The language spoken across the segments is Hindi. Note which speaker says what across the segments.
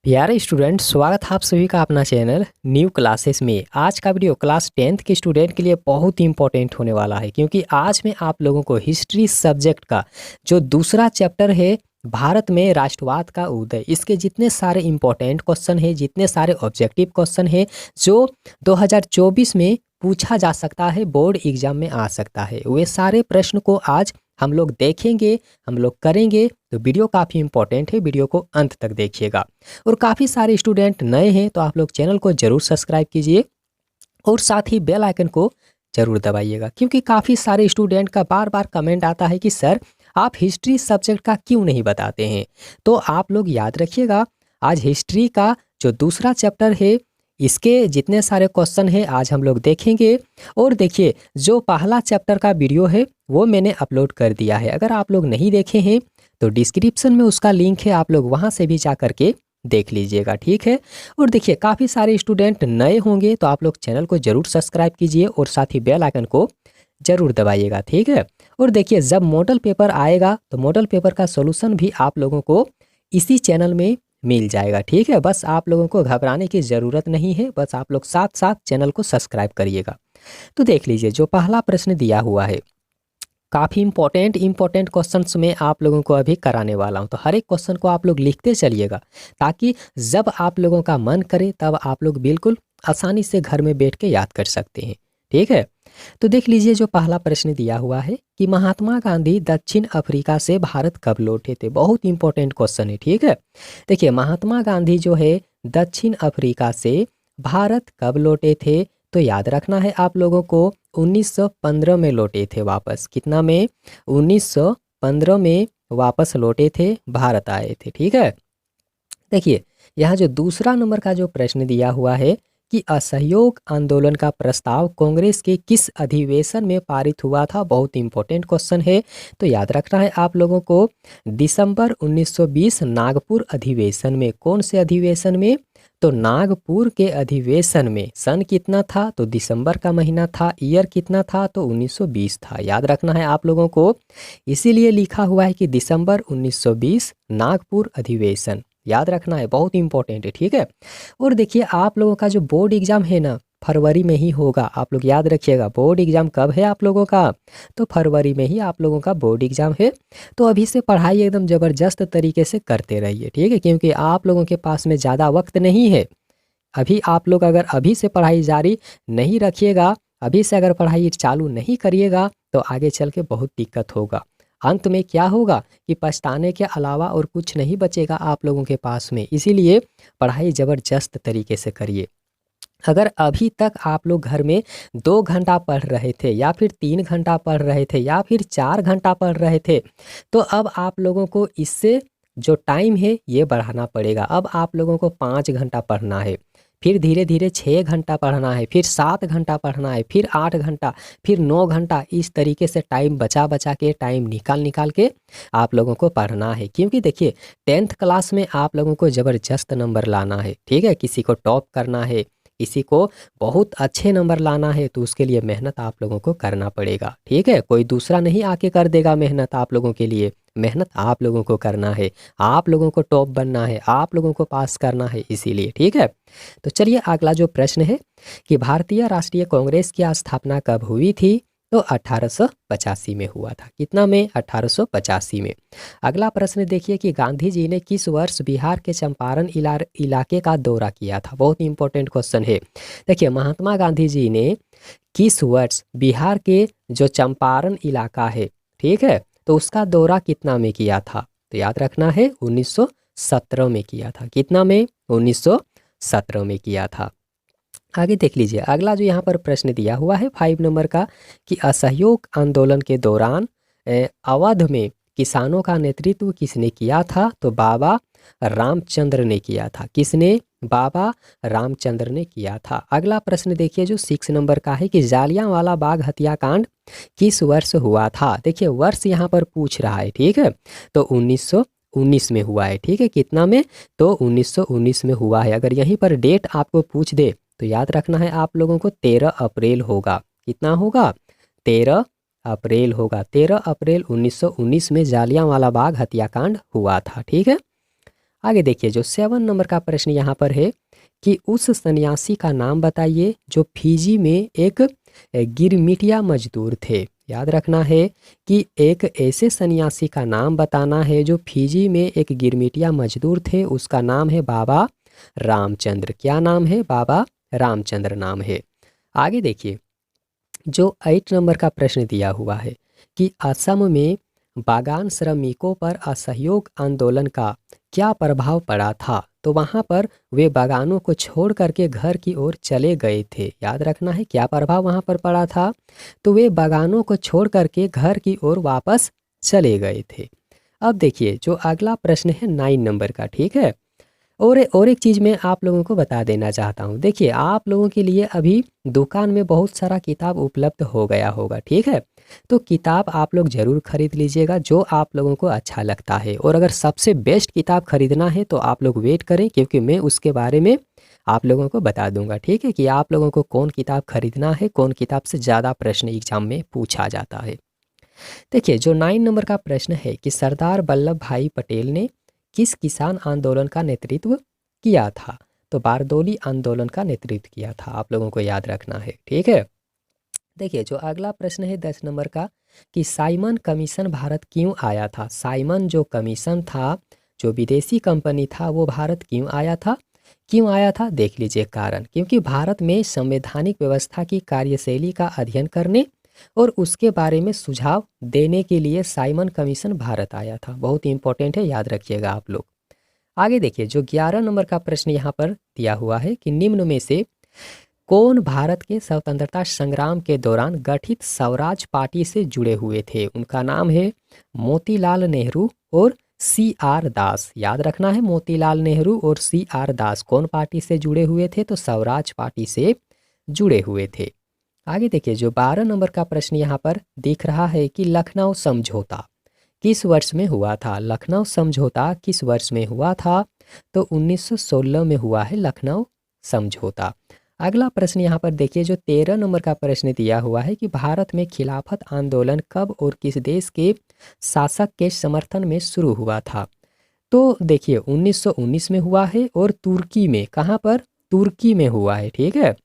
Speaker 1: प्यारे स्टूडेंट, स्वागत है आप सभी का अपना चैनल न्यू क्लासेस में। आज का वीडियो क्लास 10th के स्टूडेंट के लिए बहुत ही इंपॉर्टेंट होने वाला है, क्योंकि आज मैं आप लोगों को हिस्ट्री सब्जेक्ट का जो दूसरा चैप्टर है भारत में राष्ट्रवाद का उदय, इसके जितने सारे इंपॉर्टेंट क्वेश्चन है, जितने सारे ऑब्जेक्टिव क्वेश्चन है जो 2024 में पूछा जा सकता है, बोर्ड एग्जाम में आ सकता है, वे सारे प्रश्न को आज हम लोग देखेंगे, हम लोग करेंगे। तो वीडियो काफ़ी इंपॉर्टेंट है, वीडियो को अंत तक देखिएगा। और काफ़ी सारे स्टूडेंट नए हैं तो आप लोग चैनल को ज़रूर सब्सक्राइब कीजिए और साथ ही बेल आइकन को ज़रूर दबाइएगा, क्योंकि काफ़ी सारे स्टूडेंट का बार बार कमेंट आता है कि सर आप हिस्ट्री सब्जेक्ट का क्यों नहीं बताते हैं। तो आप लोग याद रखिएगा, आज हिस्ट्री का जो दूसरा चैप्टर है इसके जितने सारे क्वेश्चन हैं आज हम लोग देखेंगे। और देखिए, जो पहला चैप्टर का वीडियो है वो मैंने अपलोड कर दिया है, अगर आप लोग नहीं देखे हैं तो डिस्क्रिप्शन में उसका लिंक है, आप लोग वहाँ से भी जा करके देख लीजिएगा, ठीक है। और देखिए, काफ़ी सारे स्टूडेंट नए होंगे तो आप लोग चैनल को ज़रूर सब्सक्राइब कीजिए और साथ ही बेल आइकन को ज़रूर दबाइएगा, ठीक है। और देखिए, जब मॉडल पेपर आएगा तो मॉडल पेपर का सोल्यूशन भी आप लोगों को इसी चैनल में मिल जाएगा, ठीक है। बस आप लोगों को घबराने की ज़रूरत नहीं है, बस आप लोग साथ साथ चैनल को सब्सक्राइब करिएगा। तो देख लीजिए, जो पहला प्रश्न दिया हुआ है, काफ़ी इंपॉर्टेंट क्वेश्चंस में आप लोगों को अभी कराने वाला हूं, तो हर एक क्वेश्चन को आप लोग लिखते चलिएगा, ताकि जब आप लोगों का मन करे तब आप लोग बिल्कुल आसानी से घर में बैठ के याद कर सकते हैं, ठीक है। तो देख लीजिए, जो पहला प्रश्न दिया हुआ है कि महात्मा गांधी दक्षिण अफ्रीका से भारत कब लौटे थे। बहुत इंपॉर्टेंट क्वेश्चन है, ठीक है। देखिए, महात्मा गांधी जो है दक्षिण अफ्रीका से भारत कब लौटे थे, तो याद रखना है आप लोगों को 1915 में लौटे थे वापस। कितना में? 1915 में वापस लौटे थे, भारत आए थे, ठीक है। देखिए, यहाँ जो दूसरा नंबर का जो प्रश्न दिया हुआ है कि असहयोग आंदोलन का प्रस्ताव कांग्रेस के किस अधिवेशन में पारित हुआ था, बहुत इंपॉर्टेंट क्वेश्चन है। तो याद रखना है आप लोगों को दिसंबर 1920 नागपुर अधिवेशन में। कौन से अधिवेशन में? तो नागपुर के अधिवेशन में। सन कितना था? तो दिसंबर का महीना था। ईयर कितना था? तो 1920 था। याद रखना है आप लोगों को, इसीलिए लिखा हुआ है कि दिसंबर 1920 नागपुर अधिवेशन। याद रखना है, बहुत इंपॉर्टेंट है, ठीक है। और देखिए, आप लोगों का जो बोर्ड एग्जाम है ना, फरवरी में ही होगा। आप लोग याद रखिएगा, बोर्ड एग्जाम कब है आप लोगों का? तो फरवरी में ही आप लोगों का बोर्ड एग्जाम है। तो अभी से पढ़ाई एकदम ज़बरदस्त तरीके से करते रहिए, ठीक है, क्योंकि आप लोगों के पास में ज़्यादा वक्त नहीं है। अभी आप लोग अगर अभी से पढ़ाई जारी नहीं रखिएगा, अभी से अगर पढ़ाई चालू नहीं करिएगा तो आगे चल के बहुत दिक्कत होगा। अंत में क्या होगा कि पछताने के अलावा और कुछ नहीं बचेगा आप लोगों के पास में। इसीलिए पढ़ाई ज़बरदस्त तरीके से करिए। अगर अभी तक आप लोग घर में 2 घंटा पढ़ रहे थे, या फिर 3 घंटा पढ़ रहे थे, या फिर 4 घंटा पढ़ रहे थे, तो अब आप लोगों को इससे जो टाइम है ये बढ़ाना पड़ेगा। अब आप लोगों को 5 घंटा पढ़ना है, फिर धीरे धीरे 6 घंटा पढ़ना है, फिर 7 घंटा पढ़ना है, फिर 8 घंटा, फिर 9 घंटा। इस तरीके से टाइम बचा बचा के, टाइम निकाल निकाल के आप लोगों को पढ़ना है। क्योंकि देखिए, 10th क्लास में आप लोगों को ज़बरदस्त नंबर लाना है, ठीक है। किसी को टॉप करना है, किसी को बहुत अच्छे नंबर लाना है, तो उसके लिए मेहनत आप लोगों को करना पड़ेगा, ठीक है। कोई दूसरा नहीं आके कर देगा मेहनत आप लोगों के लिए, मेहनत आप लोगों को करना है। आप लोगों को टॉप बनना है, आप लोगों को पास करना है, इसीलिए, ठीक है। तो चलिए, अगला जो प्रश्न है कि भारतीय राष्ट्रीय कांग्रेस की स्थापना कब हुई थी, तो 1885 में हुआ था। कितना में? 1885 में। अगला प्रश्न देखिए कि गांधी जी ने किस वर्ष बिहार के चंपारण इलाके का दौरा किया था। बहुत इंपॉर्टेंट क्वेश्चन है। देखिए, महात्मा गांधी जी ने किस वर्ष बिहार के जो चंपारण इलाका है, ठीक है, तो उसका दौरा कितना में किया था? तो याद रखना है 1917 में किया था। कितना में? 1917 में किया था। आगे देख लीजिए, अगला जो यहाँ पर प्रश्न दिया हुआ है 5 नंबर का कि असहयोग आंदोलन के दौरान अवध में किसानों का नेतृत्व किसने किया था? तो बाबा रामचंद्र ने किया था। किसने? बाबा रामचंद्र ने किया था। अगला प्रश्न देखिए, जो 6 नंबर का है कि जालियांवाला बाग हत्याकांड किस वर्ष हुआ था। देखिए, वर्ष यहाँ पर पूछ रहा है, ठीक है। तो 1919 में हुआ है, ठीक है। कितना में? तो 1919 में हुआ है। अगर यहीं पर डेट आपको पूछ दे तो याद रखना है आप लोगों को 13 अप्रैल होगा। कितना होगा? 13 अप्रैल होगा। 13 अप्रैल 1919 में जालियांवाला बाग हत्याकांड हुआ था, ठीक है। आगे देखिए जो 7 नंबर का प्रश्न यहाँ पर है कि उस सन्यासी का नाम बताइए जो फिजी में एक गिरमिटिया मजदूर थे। याद रखना है कि एक ऐसे सन्यासी का नाम बताना है जो फिजी में एक गिरमिटिया मजदूर थे, उसका नाम है बाबा रामचंद्र। क्या नाम है? बाबा रामचंद्र नाम है। आगे देखिए जो 8 नंबर का प्रश्न दिया हुआ है कि असम में बागान श्रमिकों पर असहयोग आंदोलन का क्या प्रभाव पड़ा था। तो वहाँ पर वे बागानों को छोड़ करके घर की ओर चले गए थे। याद रखना है क्या प्रभाव वहाँ पर पड़ा था। तो वे बागानों को छोड़ करके घर की ओर वापस चले गए थे। अब देखिए जो अगला प्रश्न है 9 नंबर का, ठीक है। और एक चीज़ मैं आप लोगों को बता देना चाहता हूँ। देखिए आप लोगों के लिए अभी दुकान में बहुत सारा किताब उपलब्ध हो गया होगा, ठीक है। तो किताब आप लोग ज़रूर खरीद लीजिएगा जो आप लोगों को अच्छा लगता है। और अगर सबसे बेस्ट किताब खरीदना है तो आप लोग वेट करें, क्योंकि मैं उसके बारे में आप लोगों को बता दूंगा, ठीक है, कि आप लोगों को कौन किताब खरीदना है, कौन किताब से ज़्यादा प्रश्न एग्जाम में पूछा जाता है। देखिए जो 9 नंबर का प्रश्न है कि सरदार वल्लभ भाई पटेल ने किस किसान आंदोलन का नेतृत्व किया था। तो बारदोली आंदोलन का नेतृत्व किया था, आप लोगों को याद रखना है, ठीक है। देखिए जो अगला प्रश्न है 10 नंबर का कि साइमन कमीशन भारत क्यों आया था। साइमन जो कमीशन था, जो विदेशी कंपनी था, वो भारत क्यों आया था? क्यों आया था देख लीजिए कारण, क्योंकि भारत में संवैधानिक व्यवस्था की कार्यशैली का अध्ययन करने और उसके बारे में सुझाव देने के लिए साइमन कमीशन भारत आया था। बहुत इंपॉर्टेंट है, याद रखिएगा आप लोग। आगे देखिए जो 11 नंबर का प्रश्न यहाँ पर दिया हुआ है कि निम्न में से कौन भारत के स्वतंत्रता संग्राम के दौरान गठित स्वराज पार्टी से जुड़े हुए थे। उनका नाम है मोतीलाल नेहरू और CR दास। याद रखना है मोतीलाल नेहरू और CR दास कौन पार्टी से जुड़े हुए थे। तो स्वराज पार्टी से जुड़े हुए थे। आगे देखिए जो 12 नंबर का प्रश्न यहाँ पर दिख रहा है कि लखनऊ समझौता किस वर्ष में हुआ था। लखनऊ समझौता किस वर्ष में हुआ था। तो 1916 में हुआ है लखनऊ समझौता। अगला प्रश्न यहाँ पर देखिए जो 13 नंबर का प्रश्न दिया हुआ है कि भारत में खिलाफत आंदोलन कब और किस देश के शासक के समर्थन में शुरू हुआ था। तो देखिए 1919 में हुआ है और तुर्की में, कहाँ पर? तुर्की में हुआ है, ठीक है।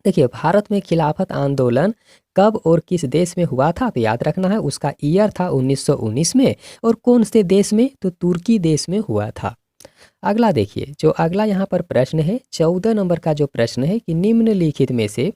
Speaker 1: देखिए भारत में खिलाफत आंदोलन कब और किस देश में हुआ था। तो याद रखना है उसका ईयर था 1919 में, और कौन से देश में? तो तुर्की देश में हुआ था। अगला देखिए जो अगला यहाँ पर प्रश्न है 14 नंबर का जो प्रश्न है कि निम्नलिखित में से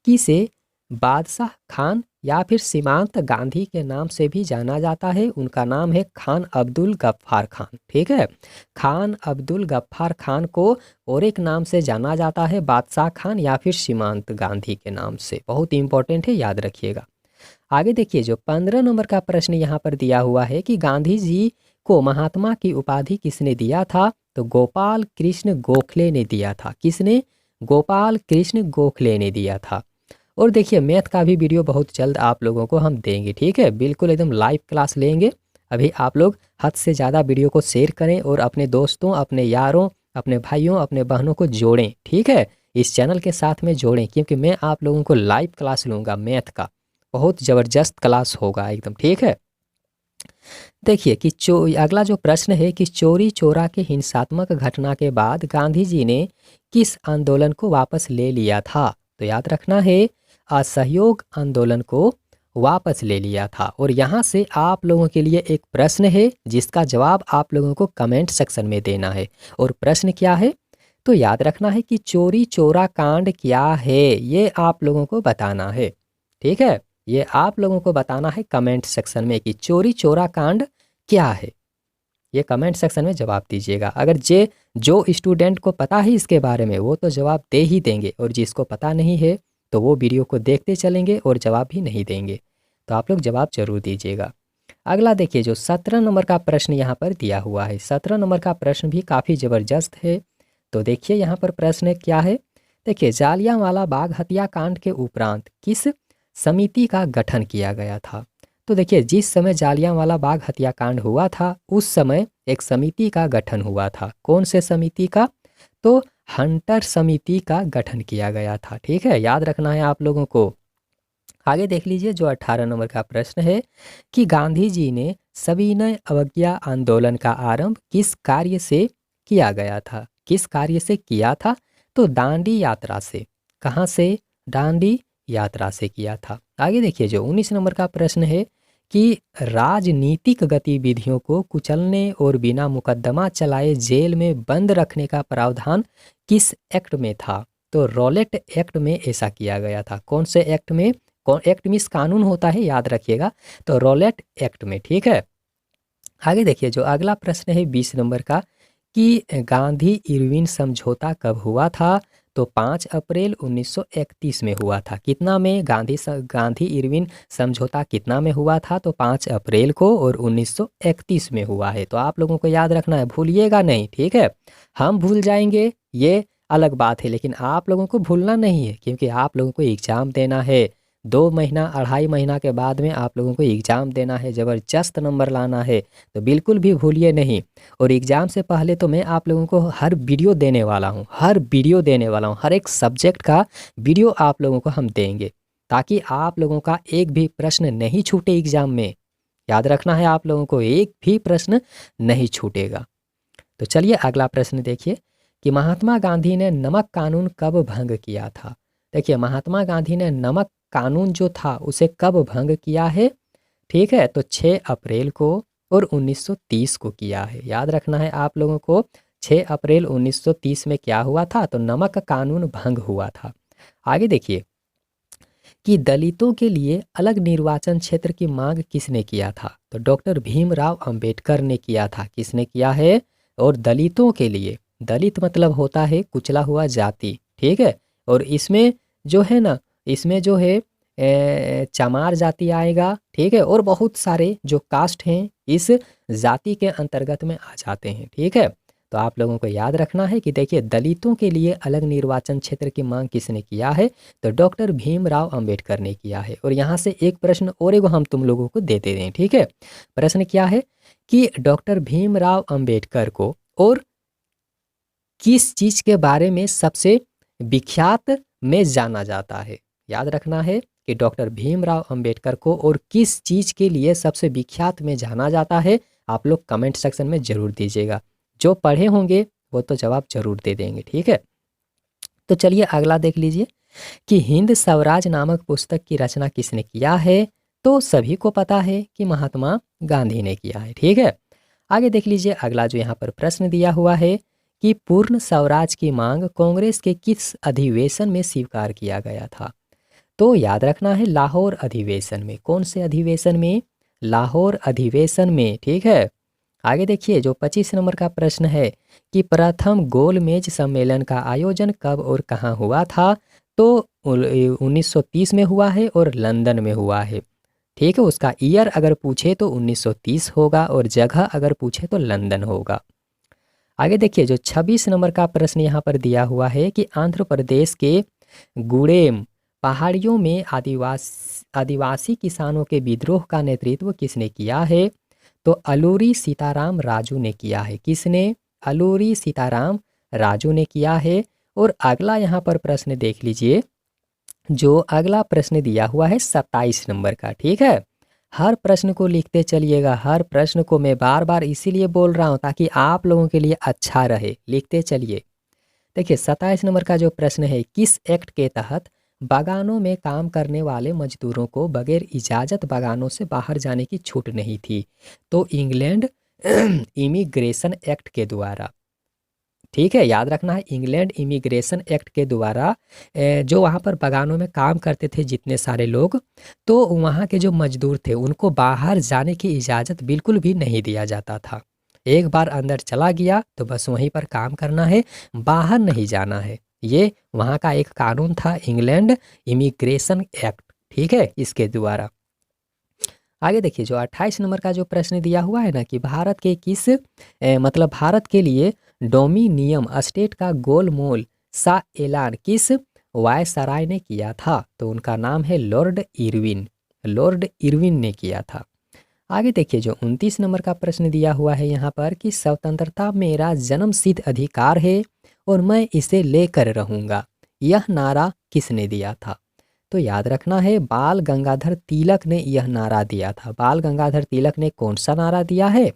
Speaker 1: किसे बादशाह खान या फिर सीमांत गांधी के नाम से भी जाना जाता है। उनका नाम है खान अब्दुल गफ्फार खान, ठीक है। खान अब्दुल गफ्फार खान को और एक नाम से जाना जाता है बादशाह खान या फिर सीमांत गांधी के नाम से। बहुत इंपॉर्टेंट है, याद रखिएगा। आगे देखिए जो 15 नंबर का प्रश्न यहाँ पर दिया हुआ है कि गांधी जी को महात्मा की उपाधि किसने दिया था। तो गोपाल कृष्ण गोखले ने दिया था। किसने? गोपाल कृष्ण गोखले ने दिया था। और देखिए मैथ का भी वीडियो बहुत जल्द आप लोगों को हम देंगे, ठीक है, बिल्कुल एकदम लाइव क्लास लेंगे। अभी आप लोग हद से ज़्यादा वीडियो को शेयर करें और अपने दोस्तों, अपने यारों, अपने भाइयों, अपने बहनों को जोड़ें, ठीक है, इस चैनल के साथ में जोड़ें, क्योंकि मैं आप लोगों को लाइव क्लास लूँगा मैथ का। बहुत ज़बरदस्त क्लास होगा एकदम, ठीक है। देखिए कि अगला जो प्रश्न है कि चोरी चोरा के हिंसात्मक घटना के बाद गांधी जी ने किस आंदोलन को वापस ले लिया था। तो याद रखना है असहयोग आंदोलन को वापस ले लिया था। और यहाँ से आप लोगों के लिए एक प्रश्न है जिसका जवाब आप लोगों को कमेंट सेक्शन में देना है। और प्रश्न क्या है? तो याद रखना है कि चोरी चोरा कांड क्या है, ये आप लोगों को बताना है, ठीक है। ये आप लोगों को बताना है कमेंट सेक्शन में कि चोरी चोरा कांड क्या है। ये कमेंट सेक्शन में जवाब दीजिएगा। अगर जो स्टूडेंट को पता है इसके बारे में वो तो जवाब दे ही देंगे, और जिसको पता नहीं है तो वो वीडियो को देखते चलेंगे और जवाब भी नहीं देंगे। तो आप लोग जवाब जरूर दीजिएगा। अगला देखिए जो 17 नंबर का प्रश्न यहाँ पर दिया हुआ है। 17 नंबर का प्रश्न भी काफ़ी ज़बरदस्त है। तो देखिए यहाँ पर प्रश्न क्या है। देखिए जालियांवाला बाग हत्याकांड के उपरांत किस समिति का गठन किया गया था। तो देखिए जिस समय जालियांवाला बाग हत्याकांड हुआ था उस समय एक समिति का गठन हुआ था। कौन से समिति का? तो हंटर समिति का गठन किया गया था, ठीक है, याद रखना है आप लोगों को। आगे देख लीजिए जो 18 नंबर का प्रश्न है कि गांधी जी ने सविनय अवज्ञा आंदोलन का आरंभ किस कार्य से किया गया था? किस कार्य से किया था? तो दांडी यात्रा से। कहाँ से? दांडी यात्रा से किया था। आगे देखिए जो 19 नंबर का प्रश्न है कि राजनीतिक गतिविधियों को कुचलने और बिना मुकदमा चलाए जेल में बंद रखने का प्रावधान किस एक्ट में था? तो रॉलेट एक्ट में ऐसा किया गया था। कौन से एक्ट में? कौन एक्ट मीन्स कानून होता है, याद रखिएगा। तो रॉलेट एक्ट में, ठीक है। आगे देखिए जो अगला प्रश्न है 20 नंबर का कि गांधी इरविन समझौता कब हुआ था? तो 5 अप्रैल 1931 में हुआ था। कितना में? गांधी इरविन समझौता कितना में हुआ था? तो 5 अप्रैल को और 1931 में हुआ है। तो आप लोगों को याद रखना है, भूलिएगा नहीं, ठीक है। हम भूल जाएंगे ये अलग बात है, लेकिन आप लोगों को भूलना नहीं है, क्योंकि आप लोगों को एग्ज़ाम देना है। 2 महीना 2.5 महीना के बाद में आप लोगों को एग्ज़ाम देना है, ज़बरदस्त नंबर लाना है, तो बिल्कुल भी भूलिए नहीं। और एग्ज़ाम से पहले तो मैं आप लोगों को हर वीडियो देने वाला हूँ, हर एक सब्जेक्ट का वीडियो आप लोगों को हम देंगे, ताकि आप लोगों का एक भी प्रश्न नहीं छूटे एग्ज़ाम में। याद रखना है आप लोगों को, एक भी प्रश्न नहीं छूटेगा। तो चलिए अगला प्रश्न देखिए कि महात्मा गांधी ने नमक कानून कब भंग किया था? देखिए महात्मा गांधी ने नमक कानून जो था उसे कब भंग किया है? ठीक है, तो 6 अप्रैल को और 1930 को किया है। याद रखना है आप लोगों को, 6 अप्रैल 1930 में क्या हुआ था? तो नमक कानून भंग हुआ था। आगे देखिए कि दलितों के लिए अलग निर्वाचन क्षेत्र की मांग किसने किया था? तो डॉक्टर भीमराव अंबेडकर ने किया था। किसने किया है? और दलितों के लिए, दलित मतलब होता है कुचला हुआ जाति, ठीक है। और इसमें जो है ना, इसमें जो है चमार जाति आएगा, ठीक है। और बहुत सारे जो कास्ट हैं इस जाति के अंतर्गत में आ जाते हैं, ठीक है। तो आप लोगों को याद रखना है कि देखिए दलितों के लिए अलग निर्वाचन क्षेत्र की मांग किसने किया है? तो डॉक्टर भीमराव अंबेडकर ने किया है। और यहाँ से एक प्रश्न और एगो हम तुम लोगों को देते हैं, ठीक है। प्रश्न क्या है कि डॉक्टर भीमराव अंबेडकर को और किस चीज के बारे में सबसे विख्यात में जाना जाता है? याद रखना है कि डॉक्टर भीमराव अंबेडकर को और किस चीज के लिए सबसे विख्यात में जाना जाता है? आप लोग कमेंट सेक्शन में जरूर दीजिएगा। जो पढ़े होंगे वो तो जवाब जरूर दे देंगे, ठीक है। तो चलिए अगला देख लीजिए कि हिंद स्वराज नामक पुस्तक की रचना किसने किया है? तो सभी को पता है कि महात्मा गांधी ने किया है, ठीक है। आगे देख लीजिए अगला जो यहाँ पर प्रश्न दिया हुआ है कि पूर्ण स्वराज की मांग कांग्रेस के किस अधिवेशन में स्वीकार किया गया था? तो याद रखना है लाहौर अधिवेशन में। कौन से अधिवेशन में? लाहौर अधिवेशन में, ठीक है। आगे देखिए जो 25 नंबर का प्रश्न है कि प्रथम गोलमेज सम्मेलन का आयोजन कब और कहाँ हुआ था? तो 1930 में हुआ है और लंदन में हुआ है, ठीक है। उसका ईयर अगर पूछे तो 1930 होगा और जगह अगर पूछे तो लंदन होगा। आगे देखिए जो 26 नंबर का प्रश्न यहाँ पर दिया हुआ है कि आंध्र प्रदेश के गुड़ेम पहाड़ियों में आदिवासी किसानों के विद्रोह का नेतृत्व किसने किया है? तो अलूरी सीताराम राजू ने किया है। किसने? अलूरी सीताराम राजू ने किया है। और अगला यहाँ पर प्रश्न देख लीजिए, जो अगला प्रश्न दिया हुआ है 27 नंबर का, ठीक है। हर प्रश्न को लिखते चलिएगा, हर प्रश्न को मैं बार बार इसीलिए बोल रहा हूँ ताकि आप लोगों के लिए अच्छा रहे, लिखते चलिए। देखिए 27 नंबर का जो प्रश्न है, किस एक्ट के तहत बागानों में काम करने वाले मजदूरों को बगैर इजाज़त बागानों से बाहर जाने की छूट नहीं थी? तो इंग्लैंड इमिग्रेशन एक्ट के द्वारा, ठीक है। याद रखना है इंग्लैंड इमिग्रेशन एक्ट के द्वारा जो वहाँ पर बागानों में काम करते थे जितने सारे लोग, तो वहाँ के जो मजदूर थे उनको बाहर जाने की इजाज़त बिल्कुल भी नहीं दिया जाता था। एक बार अंदर चला गया तो बस वहीं पर काम करना है, बाहर नहीं जाना है। ये वहाँ का एक कानून था, इंग्लैंड इमिग्रेशन एक्ट, ठीक है, इसके द्वारा। आगे देखिए जो 28 नंबर का जो प्रश्न दिया हुआ है ना कि भारत के किस मतलब भारत के लिए डोमिनियम स्टेट का गोलमोल सा ऐलान किस वायसराय ने किया था? तो उनका नाम है लॉर्ड इरविन, लॉर्ड इरविन ने किया था। आगे देखिए जो 29 नंबर का प्रश्न दिया हुआ है यहाँ पर कि स्वतंत्रता मेरा जन्मसिद्ध अधिकार है और मैं इसे लेकर रहूँगा, यह नारा किसने दिया था? तो याद रखना है बाल गंगाधर तिलक ने यह नारा दिया था। बाल गंगाधर तिलक ने कौन सा नारा दिया है?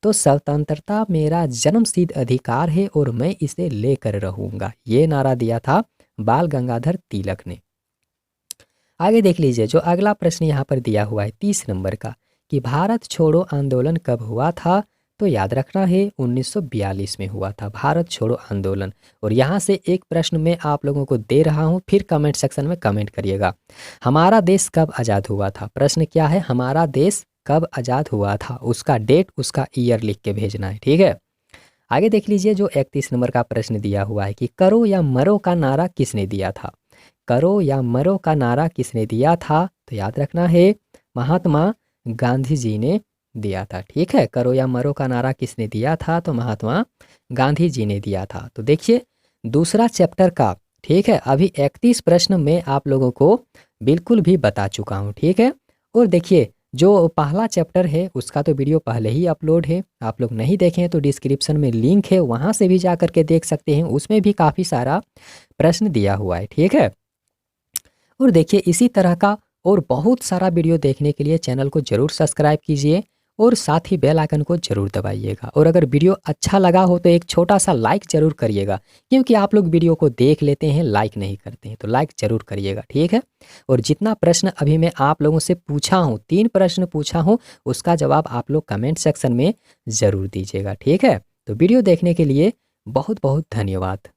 Speaker 1: तो स्वतंत्रता मेरा जन्मसिद्ध अधिकार है और मैं इसे लेकर रहूंगा, ये नारा दिया था बाल गंगाधर तिलक ने। आगे देख लीजिए, जो अगला प्रश्न यहाँ पर दिया हुआ है 30 नंबर का, कि भारत छोड़ो आंदोलन कब हुआ था? तो याद रखना है 1942 में हुआ था भारत छोड़ो आंदोलन। और यहाँ से एक प्रश्न मैं आप लोगों को दे रहा हूँ, फिर कमेंट सेक्शन में कमेंट करिएगा। हमारा देश कब आज़ाद हुआ था? प्रश्न क्या है? हमारा देश कब आज़ाद हुआ था, उसका डेट, उसका ईयर लिख के भेजना है, ठीक है। आगे देख लीजिए, जो 31 नंबर का प्रश्न दिया हुआ है कि करो या मरो का नारा किसने दिया था? करो या मरो का नारा किसने दिया था? तो याद रखना है महात्मा गांधी जी ने दिया था, ठीक है। करो या मरो का नारा किसने दिया था? तो महात्मा गांधी जी ने दिया था। तो देखिए दूसरा चैप्टर का, ठीक है, अभी 31 प्रश्न मैं आप लोगों को बिल्कुल भी बता चुका हूँ, ठीक है। और देखिए जो पहला चैप्टर है उसका तो वीडियो पहले ही अपलोड है, आप लोग नहीं देखे हैं तो डिस्क्रिप्शन में लिंक है, वहाँ से भी जा करके देख सकते हैं, उसमें भी काफ़ी सारा प्रश्न दिया हुआ है, ठीक है। और देखिए इसी तरह का और बहुत सारा वीडियो देखने के लिए चैनल को जरूर सब्सक्राइब कीजिए और साथ ही बेल आइकन को जरूर दबाइएगा। और अगर वीडियो अच्छा लगा हो तो एक छोटा सा लाइक जरूर करिएगा, क्योंकि आप लोग वीडियो को देख लेते हैं लाइक नहीं करते हैं, तो लाइक जरूर करिएगा, ठीक है। और जितना प्रश्न अभी मैं आप लोगों से पूछा हूँ, 3 प्रश्न पूछा हूँ, उसका जवाब आप लोग कमेंट सेक्शन में ज़रूर दीजिएगा, ठीक है। तो वीडियो देखने के लिए बहुत बहुत धन्यवाद।